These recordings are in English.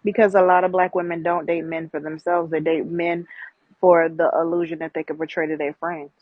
Because a lot of black women don't date men for themselves. They date men for the illusion that they can portray to their friends.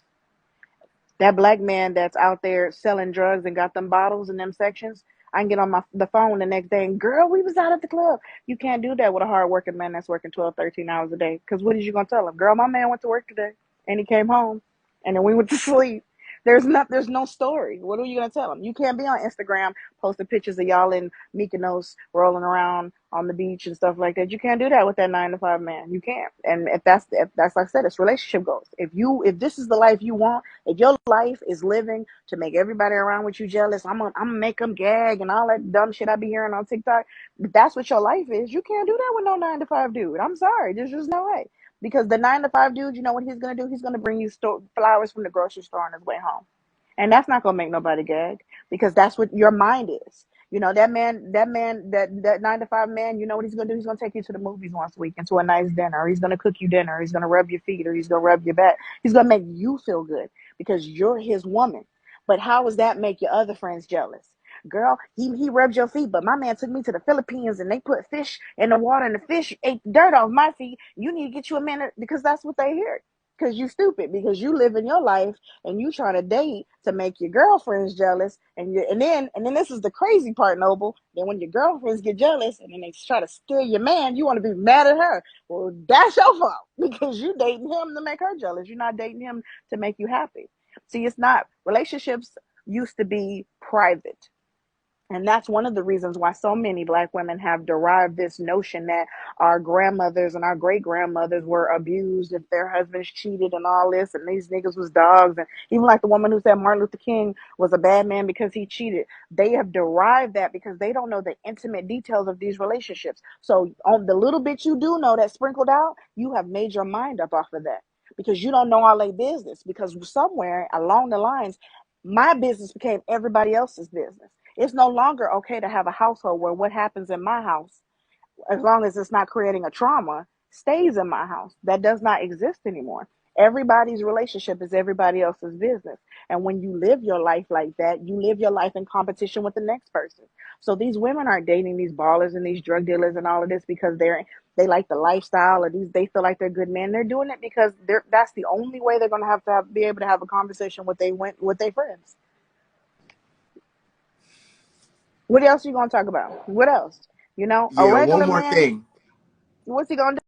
That black man that's out there selling drugs and got them bottles in them sections, I can get on the phone the next day and, girl, we was out at the club. You can't do that with a hard working man that's working 12, 13 hours a day. Because what is you going to tell him? Girl, my man went to work today and he came home and then we went to sleep. There's no story. What are you gonna tell them? You can't be on Instagram posting pictures of y'all in Mykonos rolling around on the beach and stuff like that. You can't do that with that 9 to 5 man. You can't. And if that's like I said, it's relationship goals. If this is the life you want, if your life is living to make everybody around with you jealous, I'm gonna make them gag and all that dumb shit I be hearing on TikTok. If that's what your life is, you can't do that with no 9 to 5 dude. I'm sorry, there's just no way. Because the 9 to 5 dude, you know what he's gonna do? He's gonna bring you flowers from the grocery store on his way home, and that's not gonna make nobody gag because that's what your mind is. You know that 9 to 5 man. You know what he's gonna do? He's gonna take you to the movies once a week and to a nice dinner. Or he's gonna cook you dinner. Or he's gonna rub your feet, or he's gonna rub your back. He's gonna make you feel good because you're his woman. But how does that make your other friends jealous? Girl, he rubbed your feet, but my man took me to the Philippines and they put fish in the water and the fish ate dirt off my feet. You need to get you a man because that's what they hear. Because you stupid, because you live in your life and you trying to date to make your girlfriends jealous, and then this is the crazy part, Noble. Then when your girlfriends get jealous and then they try to steal your man, you want to be mad at her. Well, that's your fault because you dating him to make her jealous. You're not dating him to make you happy. See, it's not relationships used to be private. And that's one of the reasons why so many black women have derived this notion that our grandmothers and our great grandmothers were abused if their husbands cheated and all this, and these niggas was dogs. And even like the woman who said Martin Luther King was a bad man because he cheated. They have derived that because they don't know the intimate details of these relationships. So, on the little bit you do know that sprinkled out, you have made your mind up off of that because you don't know all their business. Because somewhere along the lines, my business became everybody else's business. It's no longer okay to have a household where what happens in my house, as long as it's not creating a trauma, stays in my house. That does not exist anymore. Everybody's relationship is everybody else's business. And when you live your life like that, you live your life in competition with the next person. So these women aren't dating these ballers and these drug dealers and all of this because they like the lifestyle or they feel like they're good men. They're doing it because that's the only way they're gonna be able to have a conversation with their friends. What else you gonna talk about? What else? A Yeah, one regular more man, thing. what's he gonna do?